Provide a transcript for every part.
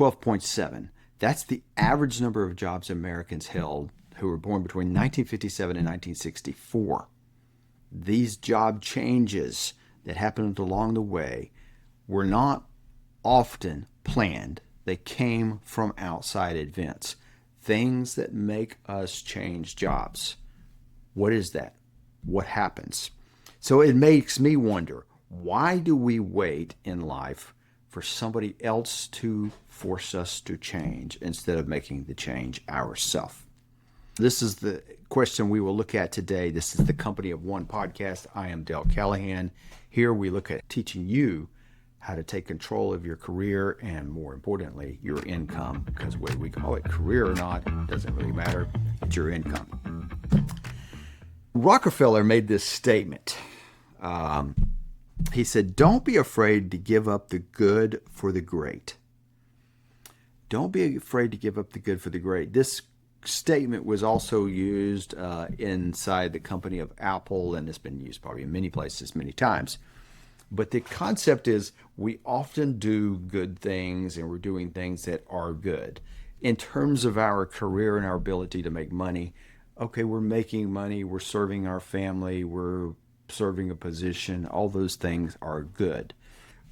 12.7. That's the average number of jobs Americans held who were born between 1957 and 1964. These job changes that happened along the way were not often planned. They came from outside events, things that make us change jobs. What is that? What happens? So it makes me wonder, why do we wait in life for somebody else to force us to change instead of making the change ourselves? This is the question we will look at today. This is the Company of One podcast. I am Dale Callahan. Here we look at teaching you how to take control of your career and, more importantly, your income, because whether we call it career or not, it doesn't really matter. It's your income. Rockefeller made this statement. He said, "Don't be afraid to give up the good for the great." Don't be afraid to give up the good for the great. This statement was also used inside the company of Apple, and it's been used probably in many places many times. But the concept is we often do good things, and we're doing things that are good. In terms of our career and our ability to make money, okay, we're making money, we're serving our family, we're serving a position, all those things are good.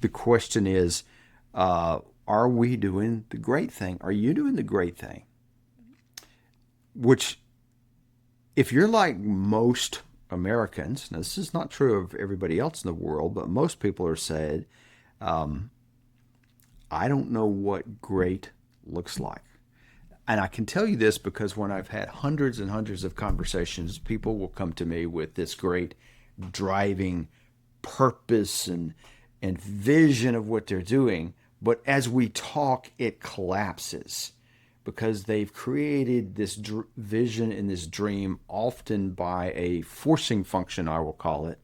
The question is, are we doing the great thing? Are you doing the great thing? Which, if you're like most Americans, now this is not true of everybody else in the world, but most people are saying, I don't know what great looks like. And I can tell you this because when I've had hundreds and hundreds of conversations, people will come to me with this great driving purpose and vision of what they're doing. But as we talk, it collapses because they've created this vision and this dream often by a forcing function, I will call it,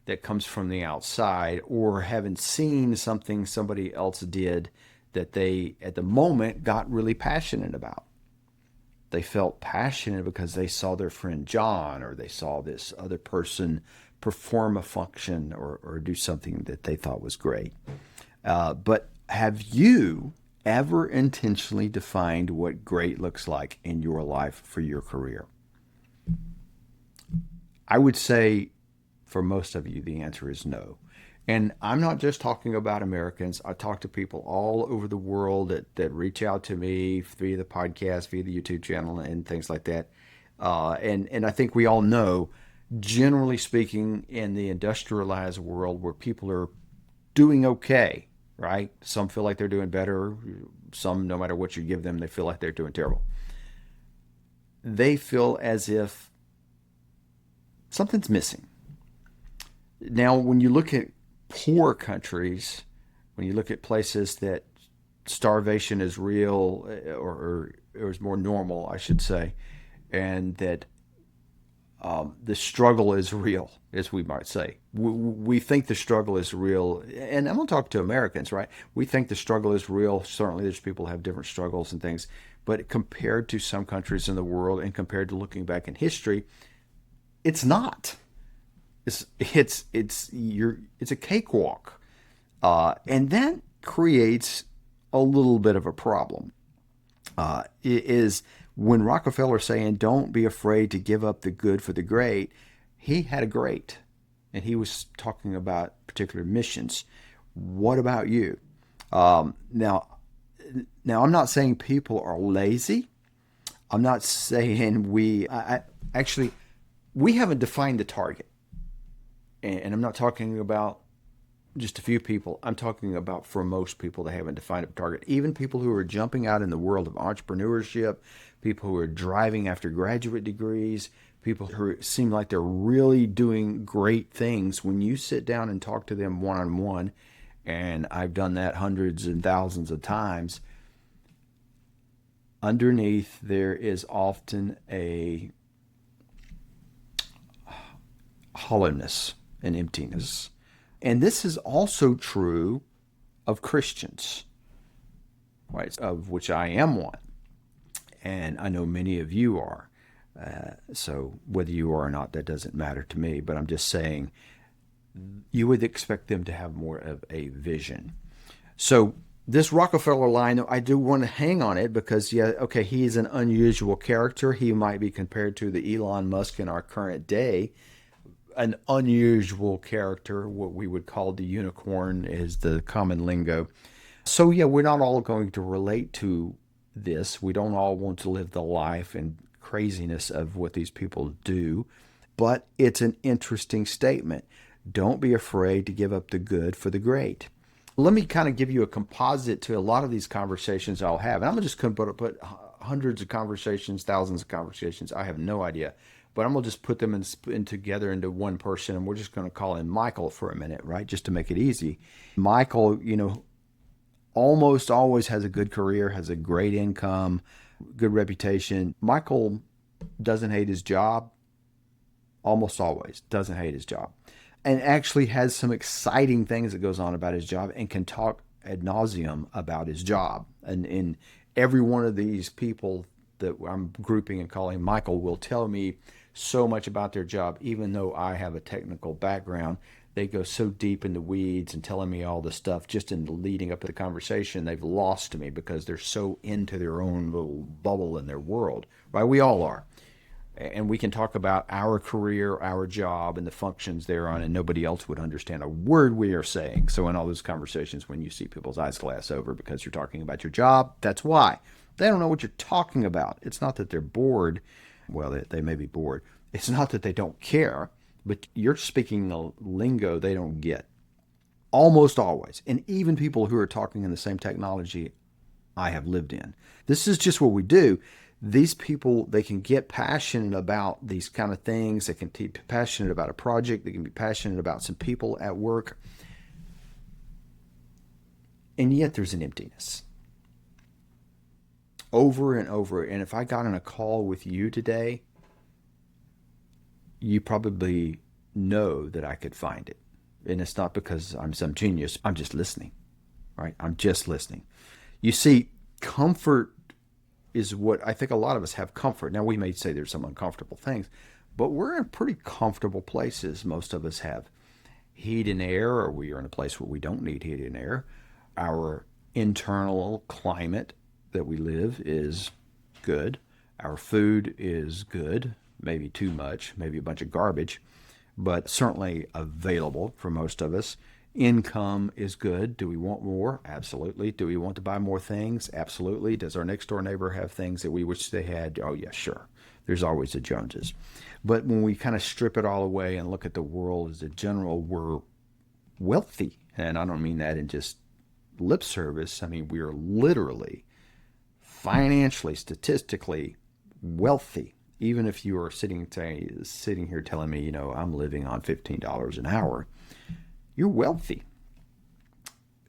that comes from the outside, or having seen something somebody else did that they, at the moment, got really passionate about. They felt passionate because they saw their friend John, or they saw this other person perform a function or do something that they thought was great. But have you ever intentionally defined what great looks like in your life for your career? I would say for most of you, the answer is no. And I'm not just talking about Americans. I talk to people all over the world that reach out to me via the podcast, via the YouTube channel, and things like that. And I think we all know, generally speaking, in the industrialized world where people are doing okay, right? Some feel like they're doing better. Some, no matter what you give them, they feel like they're doing terrible. They feel as if something's missing. Now, when you look at poor countries, when you look at places that starvation is real or is more normal, I should say, and that the struggle is real, as we might say. We think the struggle is real, and I'm going to talk to Americans, right? We think the struggle is real. Certainly there's people who have different struggles and things, but compared to some countries in the world and compared to looking back in history, it's not. It's a cakewalk, and that creates a little bit of a problem. Is when Rockefeller's saying, "Don't be afraid to give up the good for the great," he had a great, and he was talking about particular missions. What about you? Now, I'm not saying people are lazy. I'm not saying we haven't defined the target. And I'm not talking about just a few people. I'm talking about for most people they haven't defined a target. Even people who are jumping out in the world of entrepreneurship, people who are driving after graduate degrees, people who seem like they're really doing great things. When you sit down and talk to them one-on-one, and I've done that hundreds and thousands of times, underneath there is often a hollowness and emptiness. And this is also true of Christians, right? Of which I am one. And I know many of you are. So whether you are or not, that doesn't matter to me. But I'm just saying you would expect them to have more of a vision. So This Rockefeller line, I do want to hang on it because, yeah, okay, he's an unusual character. He might be compared to the Elon Musk in our current day, an unusual character. What we would call the unicorn is the common lingo. So, yeah, we're not all going to relate to this. We don't all want to live the life and craziness of what these people do, but it's an interesting statement. Don't be afraid to give up the good for the great. Let me kind of give you a composite to a lot of these conversations I'll have. And I'm just going to put hundreds of conversations, thousands of conversations. I have no idea. But I'm going to just put them in together into one person. And we're just going to call him Michael for a minute, right? Just to make it easy. Michael, almost always has a good career, has a great income, good reputation. Michael doesn't hate his job, almost always doesn't hate his job, and actually has some exciting things that goes on about his job and can talk ad nauseum about his job. And in every one of these people that I'm grouping and calling Michael will tell me so much about their job, even though I have a technical background. They go so deep in the weeds and telling me all the stuff just in the leading up to the conversation. They've lost me because they're so into their own little bubble in their world, right? We all are. And we can talk about our career, our job, and the functions they're on, and nobody else would understand a word we are saying. So in all those conversations, when you see people's eyes glass over because you're talking about your job, that's why. They don't know what you're talking about. It's not that they're bored. Well, they may be bored. It's not that they don't care, but you're speaking the lingo they don't get. Almost always. And even people who are talking in the same technology I have lived in. This is just what we do. These people, they can get passionate about these kind of things. They can be passionate about a project. They can be passionate about some people at work. And yet there's an emptiness. Over and over. And if I got on a call with you today, you probably know that I could find it. And it's not because I'm some genius. I'm just listening, right? I'm just listening. You see, comfort is what I think a lot of us have comfort. Now, we may say there's some uncomfortable things, but we're in pretty comfortable places. Most of us have heat and air, or we are in a place where we don't need heat and air. Our internal climate that we live is good. Our food is good, maybe too much, maybe a bunch of garbage, but certainly available for most of us. Income is good. Do we want more? Absolutely. Do we want to buy more things? Absolutely. Does our next door neighbor have things that we wish they had? Oh, yeah, sure. There's always the Joneses. But when we kind of strip it all away and look at the world as a general, we're wealthy. And I don't mean that in just lip service. I mean, we are literally, financially, statistically wealthy. Even if you are sitting here telling me, I'm living on $15 an hour, you're wealthy.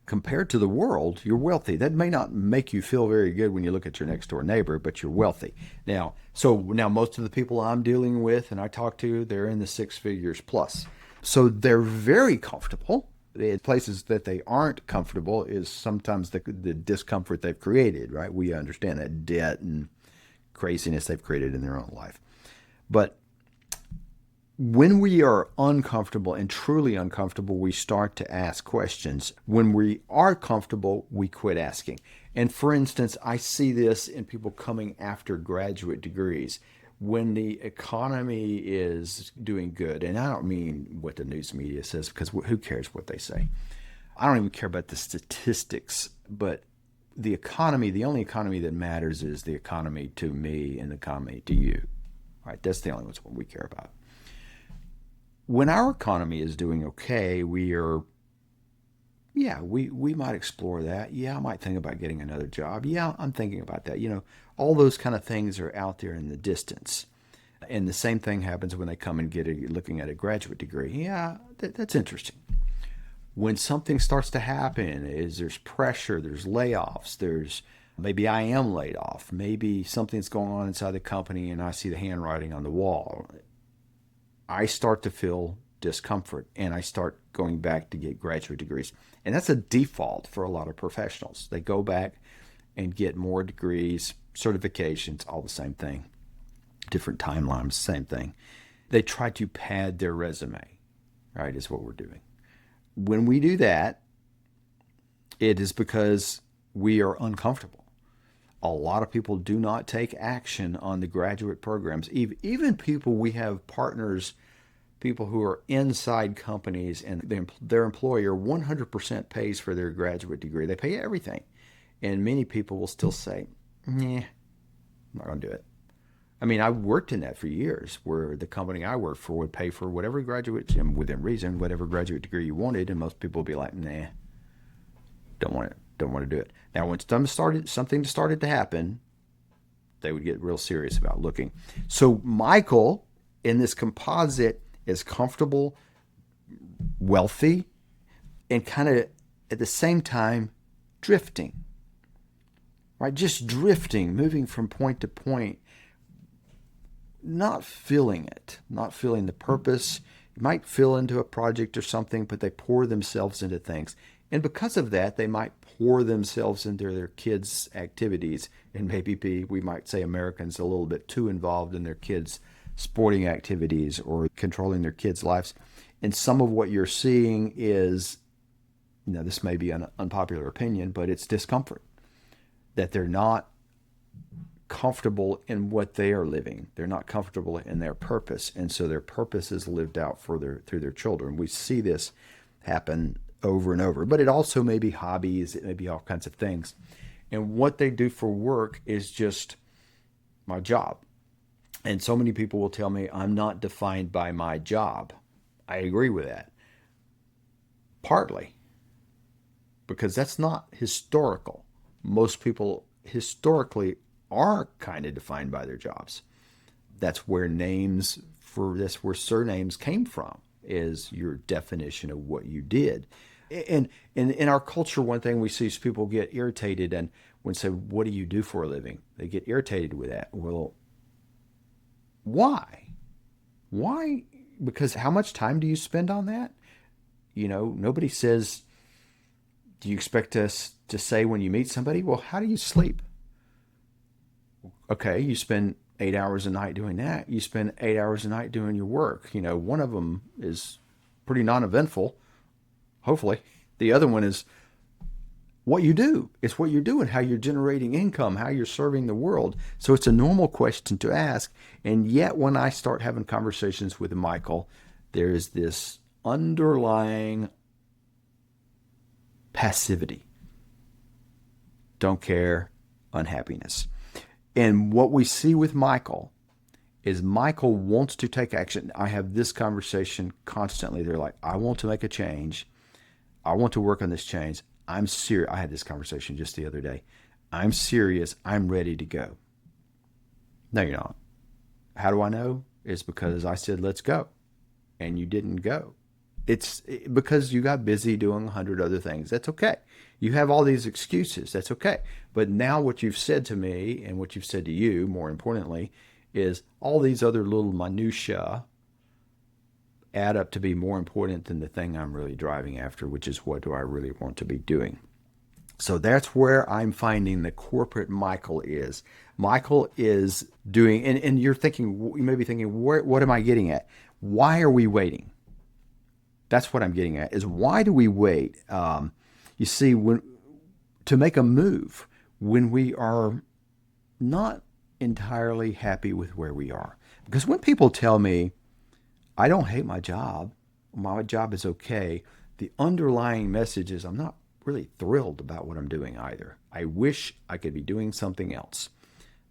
Compared to the world, you're wealthy. That may not make you feel very good when you look at your next door neighbor, but you're wealthy. Now most of the people I'm dealing with and I talk to, they're in the six figures plus. So they're very comfortable. In places that they aren't comfortable is sometimes the discomfort they've created, right? We understand that debt and craziness they've created in their own life. But when we are uncomfortable and truly uncomfortable, we start to ask questions. When we are comfortable, we quit asking. And for instance, I see this in people coming after graduate degrees. When the economy is doing good, and I don't mean what the news media says, because who cares what they say? I don't even care about the statistics, but the economy, the only economy that matters is the economy to me and the economy to you. Right? That's the only ones we care about. When our economy is doing okay, we might explore that. Yeah, I might think about getting another job. Yeah, I'm thinking about that. All those kind of things are out there in the distance. And the same thing happens when they come and looking at a graduate degree. Yeah, that's interesting. When something starts to happen, there's pressure, there's layoffs, maybe I am laid off, maybe something's going on inside the company and I see the handwriting on the wall. I start to feel discomfort and I start going back to get graduate degrees. And that's a default for a lot of professionals. They go back and get more degrees, certifications, all the same thing. Different timelines, same thing. They try to pad their resume, right, is what we're doing. When we do that, it is because we are uncomfortable. A lot of people do not take action on the graduate programs. Even people, we have partners, people who are inside companies, and their employer 100% pays for their graduate degree. They pay everything. And many people will still say, nah, I'm not going to do it. I mean, I worked in that for years, where the company I worked for would pay for whatever graduate, and within reason, whatever graduate degree you wanted, and most people would be like, nah, don't want to do it. Now, when something started to happen, they would get real serious about looking. So Michael, in this composite, is comfortable, wealthy, and kind of at the same time drifting, right? Just drifting, moving from point to point, not feeling it, not feeling the purpose. You might feel into a project or something, but they pour themselves into things. And because of that, they might pour themselves into their kids' activities, and maybe we might say Americans a little bit too involved in their kids' sporting activities or controlling their kids' lives. And some of what you're seeing is, this may be an unpopular opinion, but it's discomfort, that they're not comfortable in what they are living. They're not comfortable in their purpose. And so their purpose is lived out through their children. We see this happen over and over, but it also may be hobbies. It may be all kinds of things. And what they do for work is just my job. And so many people will tell me, I'm not defined by my job. I agree with that. Partly because that's not historical. Most people historically are kind of defined by their jobs. That's where where surnames came from, is your definition of what you did. And in our culture, one thing we see is people get irritated, and when say, what do you do for a living? They get irritated with that. Well, why? Why? Because how much time do you spend on that? Nobody says, do you expect us to say when you meet somebody, well, how do you sleep? Okay, you spend 8 hours a night doing that. You spend 8 hours a night doing your work. One of them is pretty non-eventful, hopefully. The other one is what you do. It's what you're doing, how you're generating income, how you're serving the world. So it's a normal question to ask. And yet when I start having conversations with Michael, there is this underlying passivity. Don't care, unhappiness. And what we see with Michael is Michael wants to take action. I have this conversation constantly. They're like, I want to make a change. I want to work on this change. I'm serious. I had this conversation just the other day. I'm serious. I'm ready to go. No, you're not. How do I know? It's because I said, let's go. And you didn't go. It's because you got busy doing 100 other things. That's okay. You have all these excuses. That's okay. But now what you've said to me, and what you've said to you, more importantly, is all these other little minutiae add up to be more important than the thing I'm really driving after, which is, what do I really want to be doing? So that's where I'm finding the corporate Michael is. Michael is doing, and you're thinking, you may be thinking, what am I getting at? Why are we waiting? That's what I'm getting at, is why do we wait? You see, to make a move when we are not entirely happy with where we are. Because when people tell me, I don't hate my job is okay, the underlying message is, I'm not really thrilled about what I'm doing either. I wish I could be doing something else.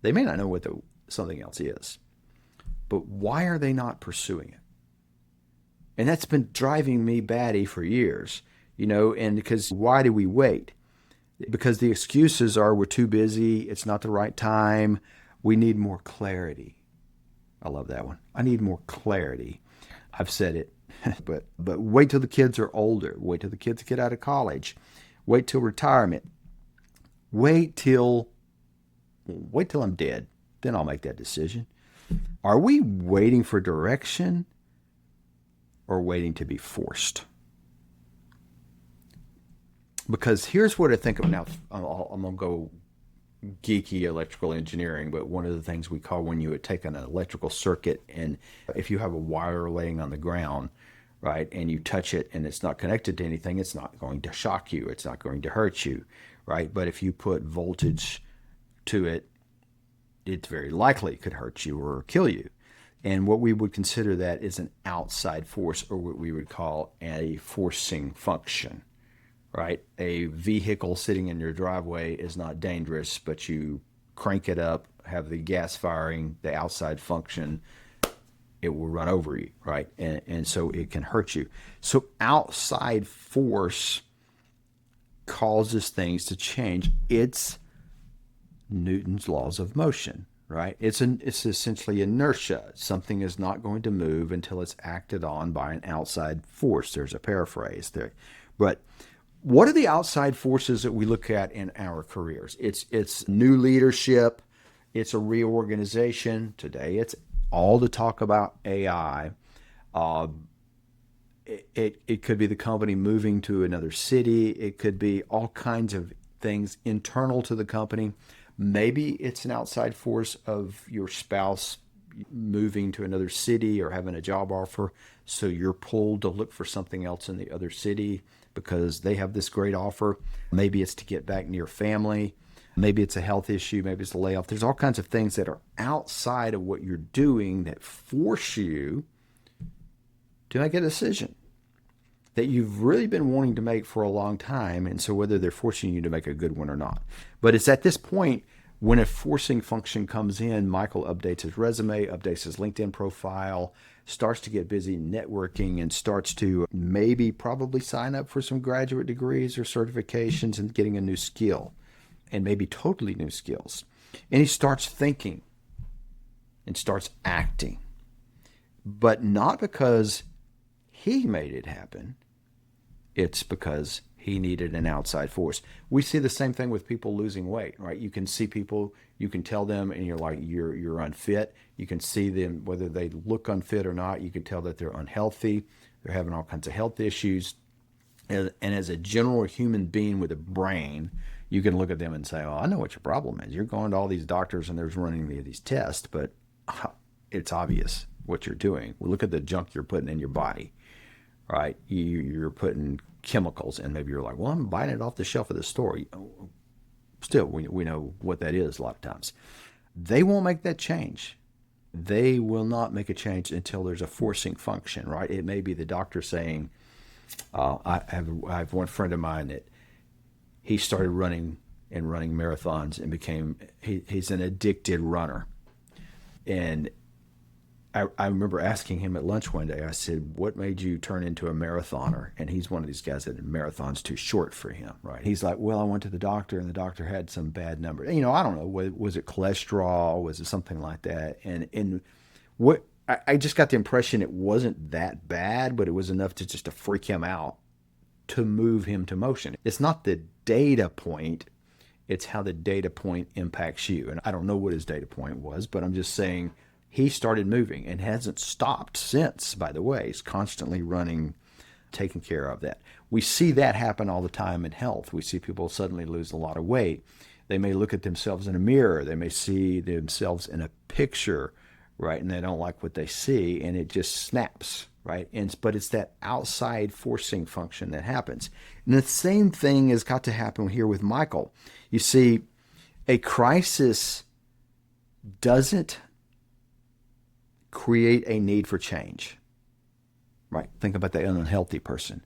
They may not know what something else is, but why are they not pursuing it? And that's been driving me batty for years, and because why do we wait? Because the excuses are, we're too busy, it's not the right time, we need more clarity. I love that one. I need more clarity. I've said it, but wait till the kids are older. Wait till the kids get out of college. Wait till retirement. Wait till I'm dead. Then I'll make that decision. Are we waiting for direction or waiting to be forced? Because here's what I think of now. I'm going to go geeky electrical engineering, but one of the things we call, when you would take an electrical circuit, and if you have a wire laying on the ground, right, and you touch it and it's not connected to anything, it's not going to shock you. It's not going to hurt you, right? But if you put voltage to it, it's very likely it could hurt you or kill you. And what we would consider that is an outside force, or what we would call a forcing function, right? A vehicle sitting in your driveway is not dangerous, but you crank it up, have the gas firing, the outside function, it will run over you, right? And so it can hurt you. So outside force causes things to change. It's Newton's laws of motion, right? It's essentially inertia. Something is not going to move until it's acted on by an outside force. There's a paraphrase there. But what are the outside forces that we look at in our careers? It's new leadership. It's a reorganization. Today, it's all the talk about AI. It could be the company moving to another city. It could be all kinds of things internal to the company. Maybe it's an outside force of your spouse moving to another city or having a job offer, so you're pulled to look for something else in the other city because they have this great offer. Maybe it's to get back near family. Maybe it's a health issue. Maybe it's a layoff. There's all kinds of things that are outside of what you're doing that force you to make a decision that you've really been wanting to make for a long time. And so whether they're forcing you to make a good one or not. But it's at this point when a forcing function comes in, Michael updates his resume, updates his LinkedIn profile, starts to get busy networking, and starts to probably sign up for some graduate degrees or certifications and getting a new skill, and maybe totally new skills. And he starts thinking and starts acting, but not because he made it happen. It's because he needed an outside force. We see the same thing with people losing weight, right? You can see people, you can tell them, and you're like, you're unfit. You can see them, whether they look unfit or not. You can tell that they're unhealthy. They're having all kinds of health issues. And as a general human being with a brain, you can look at them and say, oh, I know what your problem is. You're going to all these doctors and they're running these tests, but it's obvious what you're doing. Well, look at the junk you're putting in your body, right? You're putting chemicals, and maybe you're like, well, I'm buying it off the shelf of the store. Still, we know what that is a lot of times. They won't make that change. They will not make a change until there's a forcing function, right? It may be the doctor saying, I have one friend of mine that he started running marathons and he's an addicted runner. And I remember asking him at lunch one day, I said, what made you turn into a marathoner? And he's one of these guys that marathon's too short for him, right? He's like, well, I went to the doctor and the doctor had some bad number. And, I don't know, was it cholesterol? Was it something like that? And what I just got the impression it wasn't that bad, but it was enough to freak him out, to move him to motion. It's not the data point, it's how the data point impacts you. And I don't know what his data point was, but I'm just saying, he started moving and hasn't stopped since, by the way. He's constantly running, taking care of that. We see that happen all the time in health. We see people suddenly lose a lot of weight. They may look at themselves in a mirror. They may see themselves in a picture, right? And they don't like what they see, and it just snaps, right? But it's that outside forcing function that happens. And the same thing has got to happen here with Michael. You see, a crisis doesn't create a need for change, right? Think about the unhealthy person.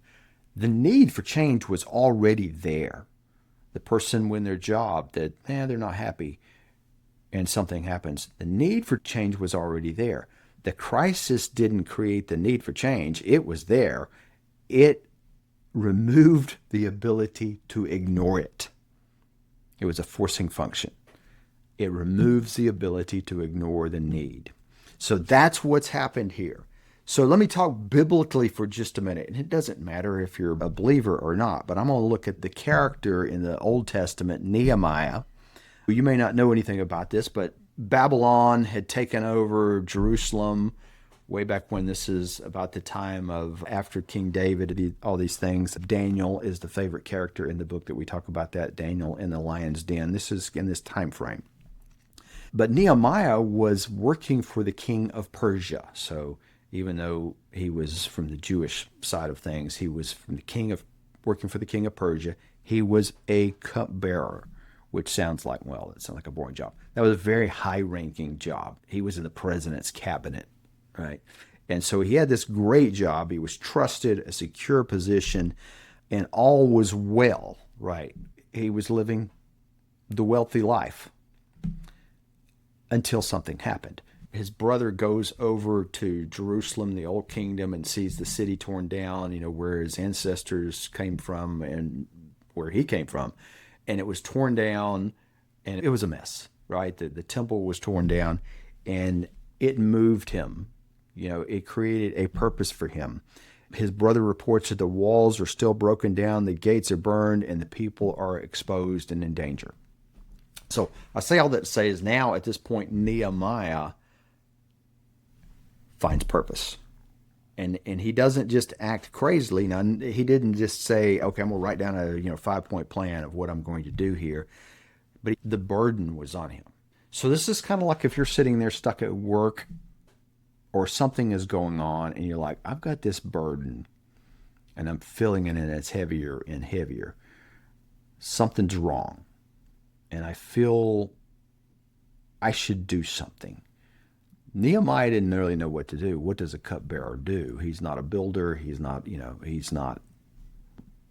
The need for change was already there. The person when their job that they're not happy and something happens, the need for change was already there. The crisis didn't create the need for change. It was there. It removed the ability to ignore it. It was a forcing function. It removes the ability to ignore the need. So that's what's happened here. So let me talk biblically for just a minute. And it doesn't matter if you're a believer or not, but I'm going to look at the character in the Old Testament, Nehemiah. You may not know anything about this, but Babylon had taken over Jerusalem way back when. This is about the time of after King David, all these things. Daniel is the favorite character in the book that we talk about, that Daniel in the lion's den. This is in this time frame. But Nehemiah was working for the king of Persia. So even though he was from the Jewish side of things, he was from working for the king of Persia. He was a cupbearer, which sounds like, well, it sounds like a boring job. That was a very high-ranking job. He was in the president's cabinet, right? And so he had this great job. He was trusted, a secure position, and all was well, right? He was living the wealthy life until something happened. His brother goes over to Jerusalem, the old kingdom, and sees the city torn down, where his ancestors came from and where he came from. And it was torn down, and it was a mess, right? The temple was torn down, and it moved him. It created a purpose for him. His brother reports that the walls are still broken down, the gates are burned, and the people are exposed and in danger. So I say all that to say is now at this point, Nehemiah finds purpose. And he doesn't just act crazily. Now, he didn't just say, okay, I'm going to write down a 5-point plan of what I'm going to do here. But the burden was on him. So this is kind of like if you're sitting there stuck at work or something is going on and you're like, I've got this burden and I'm feeling it and it's heavier and heavier. Something's wrong. And I feel I should do something. Nehemiah didn't really know what to do. What does a cupbearer do? He's not a builder. He's not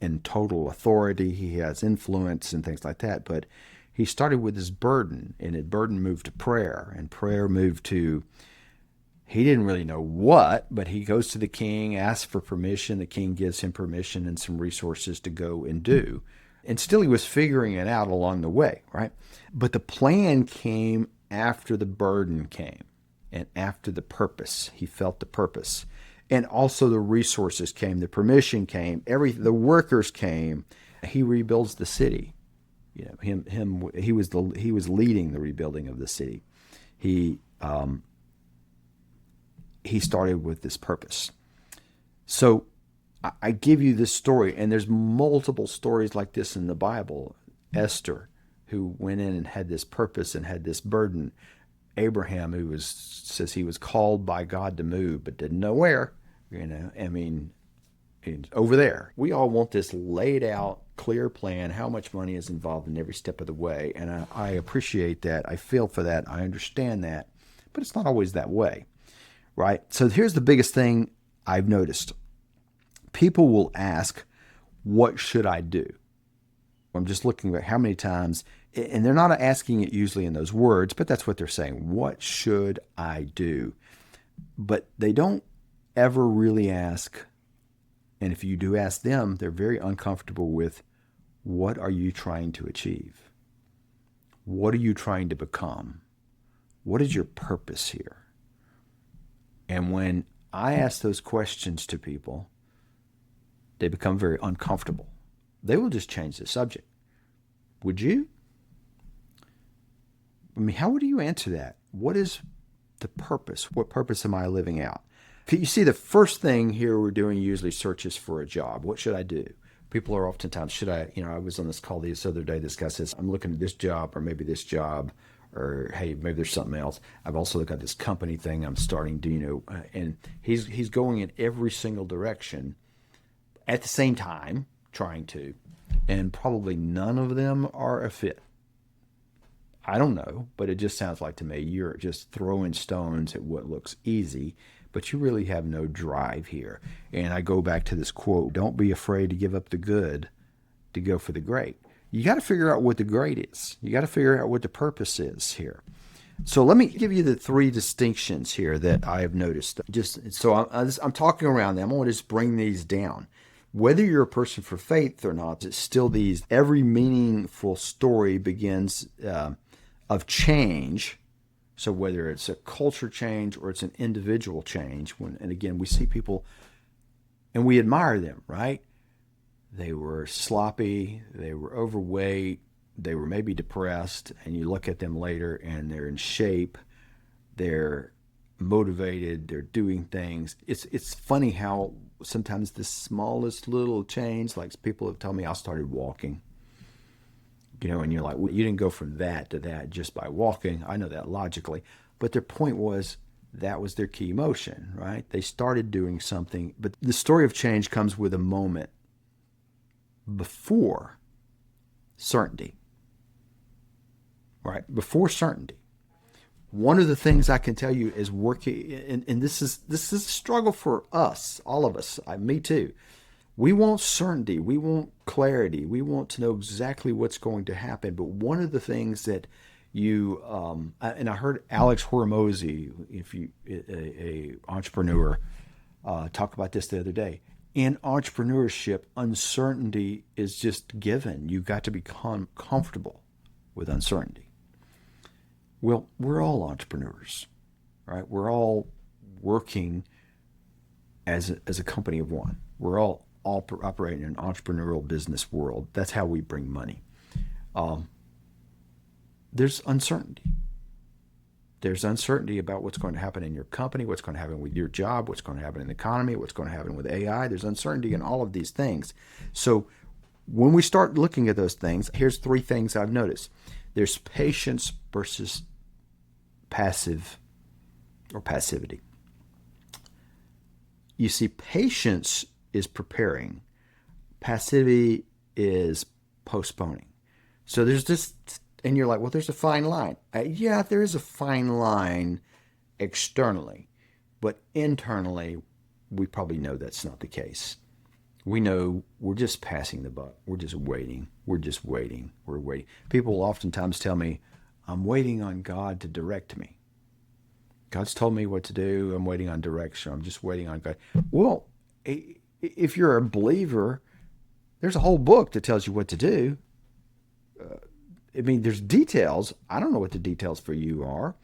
in total authority. He has influence and things like that. But he started with his burden, and his burden moved to prayer, and prayer moved to, he didn't really know what, but he goes to the king, asks for permission. The king gives him permission and some resources to go and do. And still he was figuring it out along the way, right? But the plan came after the burden came. And after the purpose, he felt the purpose. And also the resources came, the permission came, the workers came. He rebuilds the city. He was leading the rebuilding of the city. He started with this purpose. So I give you this story, and there's multiple stories like this in the Bible. Esther, who went in and had this purpose and had this burden. Abraham, who says he was called by God to move, but didn't know where. Over there. We all want this laid out, clear plan, how much money is involved in every step of the way. And I appreciate that. I feel for that. I understand that. But it's not always that way, right? So here's the biggest thing I've noticed. People will ask, what should I do? I'm just looking at how many times, and they're not asking it usually in those words, but that's what they're saying. What should I do? But they don't ever really ask, and if you do ask them, they're very uncomfortable with, what are you trying to achieve? What are you trying to become? What is your purpose here? And when I ask those questions to people, they become very uncomfortable. They will just change the subject. Would you? How would you answer that? What is the purpose? What purpose am I living out? You see, the first thing here we're doing usually searches for a job. What should I do? People are oftentimes, I was on this call this other day. This guy says, I'm looking at this job or maybe this job, or hey, maybe there's something else. I've also got this company thing I'm starting to, and he's going in every single direction at the same time, trying to, and probably none of them are a fit. I don't know, but it just sounds like to me you're just throwing stones at what looks easy, but you really have no drive here. And I go back to this quote, don't be afraid to give up the good to go for the great. You got to figure out what the great is. You got to figure out what the purpose is here. So let me give you the three distinctions here that I have noticed. I'm talking around them. I want to just bring these down. Whether you're a person for faith or not, it's still these. Every meaningful story begins of change. So whether it's a culture change or it's an individual change, and again, we see people and we admire them, right? They were sloppy, they were overweight, they were maybe depressed, and you look at them later and they're in shape, they're motivated, they're doing things. It's funny how sometimes the smallest little change, like people have told me, I started walking, and you're like, well, you didn't go from that to that just by walking. I know that logically, but their point was that was their key motion, right? They started doing something, but the story of change comes with a moment before certainty, right? Before certainty. One of the things I can tell you is working, and this is a struggle for us, all of us, me too. We want certainty, we want clarity, we want to know exactly what's going to happen. But one of the things that and I heard Alex Hormozy, a entrepreneur, talk about this the other day. In entrepreneurship, uncertainty is just given. You've got to become comfortable with uncertainty. Well, we're all entrepreneurs, right? We're all working as a company of one. We're all operating in an entrepreneurial business world. That's how we bring money. There's uncertainty. There's uncertainty about what's going to happen in your company, what's going to happen with your job, what's going to happen in the economy, what's going to happen with AI. There's uncertainty in all of these things. So when we start looking at those things, here's 3 things I've noticed. There's patience versus passive or passivity. You see, patience is preparing. Passivity is postponing. So there's this, and you're like, well, there's a fine line. Yeah, there is a fine line externally, but internally, we probably know that's not the case. We know we're just passing the buck. We're just waiting. We're just waiting. We're waiting. People oftentimes tell me, I'm waiting on God to direct me. God's told me what to do. I'm waiting on direction. I'm just waiting on God. Well, if you're a believer, there's a whole book that tells you what to do. There's details. I don't know what the details for you are,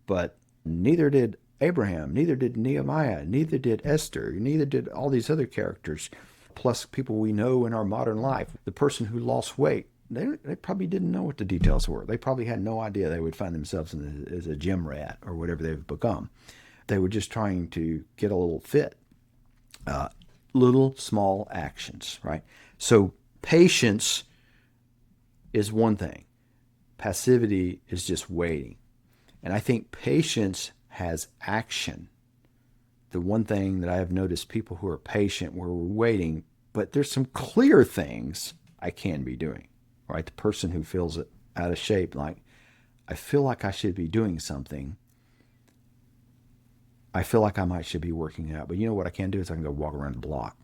but neither did Abraham, neither did Nehemiah, neither did Esther, neither did all these other characters, plus people we know in our modern life. The person who lost weight, they probably didn't know what the details were. They probably had no idea they would find themselves as a gym rat or whatever they've become. They were just trying to get a little fit. Little small actions, right? So patience is one thing. Passivity is just waiting. And I think patience has action. The one thing that I have noticed, people who are patient, where we're waiting, but there's some clear things I can be doing, right? The person who feels it out of shape, like, I feel like I should be doing something. I feel like should be working out. But you know what I can do is I can go walk around the block.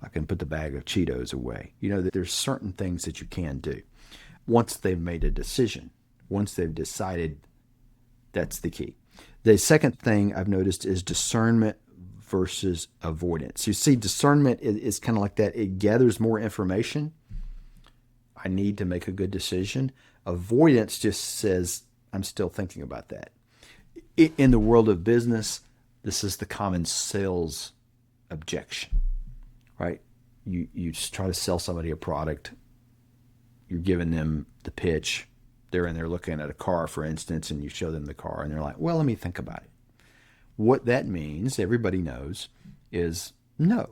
I can put the bag of Cheetos away. You know, that there's certain things that you can do. Once they've made a decision, once they've decided, that's the key. The second thing I've noticed is discernment versus avoidance. You see, discernment is kind of like that. It gathers more information. I need to make a good decision. Avoidance just says, I'm still thinking about that. In the world of business, this is the common sales objection, right? You just try to sell somebody a product. You're giving them the pitch. They're in there looking at a car, for instance, and you show them the car, and they're like, well, let me think about it. What that means, everybody knows, is no,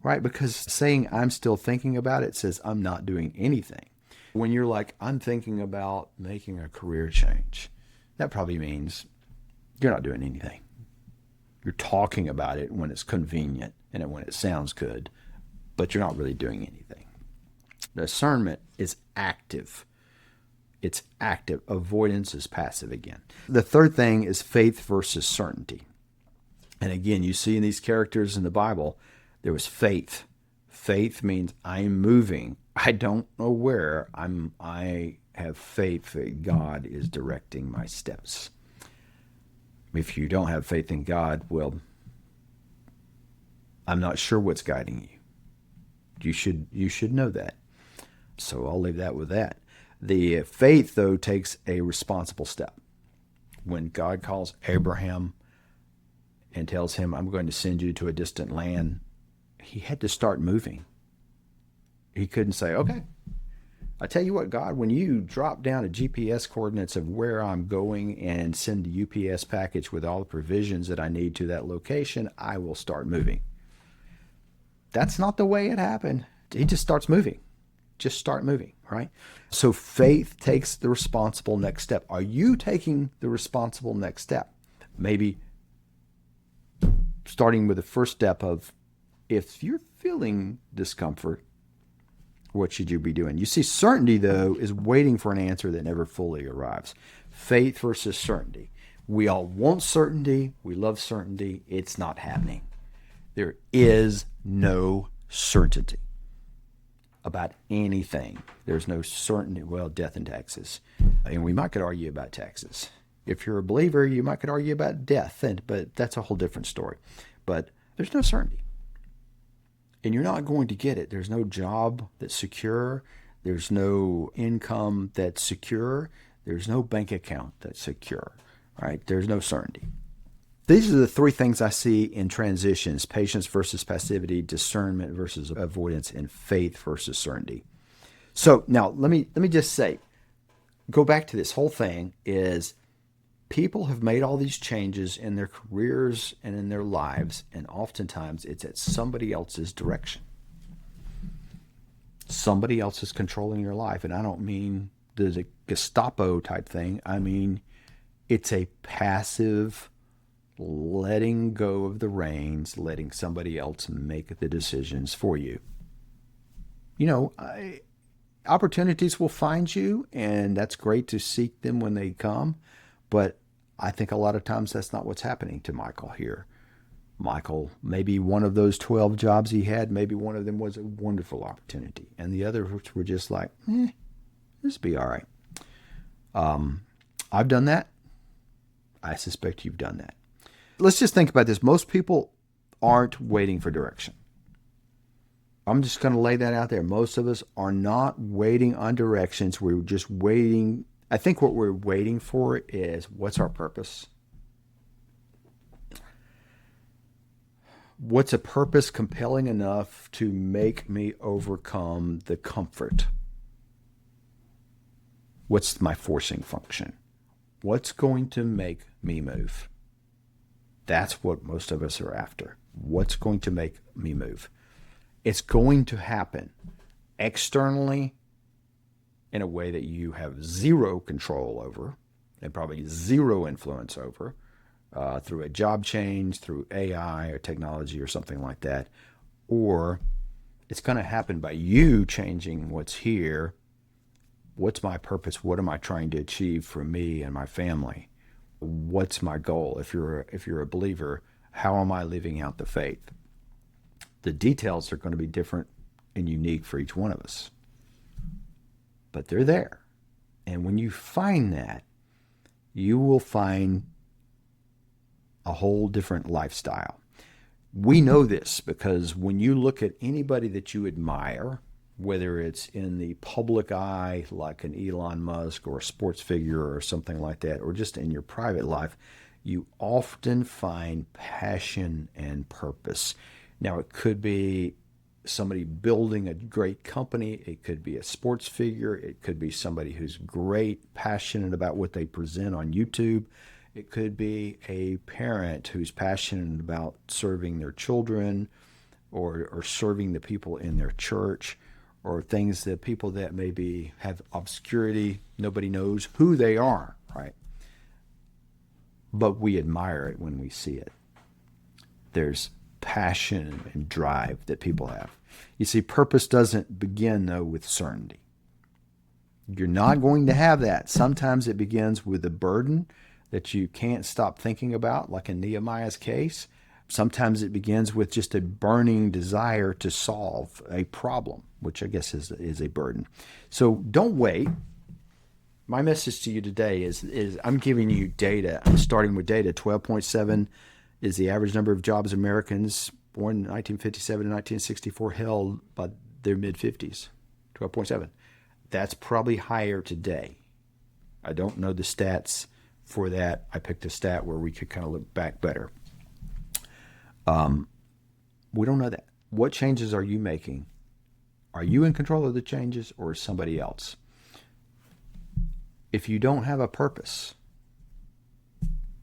right? Because saying I'm still thinking about it says I'm not doing anything. When you're like, I'm thinking about making a career change, that probably means you're not doing anything. You're talking about it when it's convenient and when it sounds good, but you're not really doing anything. Discernment is active. It's active. Avoidance is passive again. The third thing is faith versus certainty. And again, you see in these characters in the Bible, there was faith. Faith means I'm moving. I don't know where. I have faith that God is directing my steps. If you don't have faith in God, well, I'm not sure what's guiding you. You should know that. So I'll leave that with that. The faith, though, takes a responsible step. When God calls Abraham and tells him, I'm going to send you to a distant land, he had to start moving. He couldn't say, okay, I tell you what, God, when you drop down a GPS coordinates of where I'm going and send a UPS package with all the provisions that I need to that location, I will start moving. That's not the way it happened. He just starts moving. Just start moving, right? So faith takes the responsible next step. Are you taking the responsible next step? Maybe starting with the first step of, if you're feeling discomfort, what should you be doing? You see, certainty, though, is waiting for an answer that never fully arrives. Faith versus certainty. We all want certainty. We love certainty. It's not happening. There is no certainty about anything. There's no certainty. Well, death and taxes. And we might could argue about taxes. If you're a believer, you might could argue about death, but that's a whole different story. But there's no certainty. And you're not going to get it. There's no job that's secure. There's no income that's secure. There's no bank account that's secure, right? There's no certainty. These are the three things I see in transitions: patience versus passivity, discernment versus avoidance, and faith versus certainty. So now let me just say, go back to this whole thing is people have made all these changes in their careers and in their lives, and oftentimes it's at somebody else's direction. Somebody else is controlling your life. And I don't mean the Gestapo type thing. I mean, it's a passive letting go of the reins, letting somebody else make the decisions for you. You know, opportunities will find you, and that's great to seek them when they come. But I think a lot of times that's not what's happening to Michael here. Michael, maybe one of those 12 jobs he had, maybe one of them was a wonderful opportunity. And the others were just like, this will be all right. I've done that. I suspect you've done that. Let's just think about this. Most people aren't waiting for direction. I'm just going to lay that out there. Most of us are not waiting on directions. We're just waiting. I think what we're waiting for is, what's our purpose? What's a purpose compelling enough to make me overcome the comfort? What's my forcing function? What's going to make me move? That's what most of us are after. What's going to make me move? It's going to happen externally in a way that you have zero control over and probably zero influence over, through a job change, through AI or technology or something like that. Or it's going to happen by you changing what's here. What's my purpose? What am I trying to achieve for me and my family? What's my goal? If you're a believer, how am I living out the faith? The details are going to be different and unique for each one of us. But they're there. And when you find that, you will find a whole different lifestyle. We know this because when you look at anybody that you admire, whether it's in the public eye, like an Elon Musk or a sports figure or something like that, or just in your private life, you often find passion and purpose. Now, it could be somebody building a great company. It could be a sports figure. It could be somebody who's great, passionate about what they present on YouTube. It could be a parent who's passionate about serving their children or serving the people in their church, or things that people that maybe have obscurity, nobody knows who they are, right? But we admire it when we see it. There's passion and drive that people have. You see, purpose doesn't begin, though, with certainty. You're not going to have that. Sometimes it begins with a burden that you can't stop thinking about, like in Nehemiah's case. Sometimes it begins with just a burning desire to solve a problem, which I guess is a burden. So don't wait. My message to you today is I'm giving you data. I'm starting with data. 12.7 is the average number of jobs Americans born in 1957 and 1964 held by their mid-50s. 12.7. That's probably higher today. I don't know the stats for that. I picked a stat where we could kind of look back better. We don't know that. What changes are you making? Are you in control of the changes, or is somebody else? If you don't have a purpose,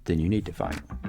then you need to find one.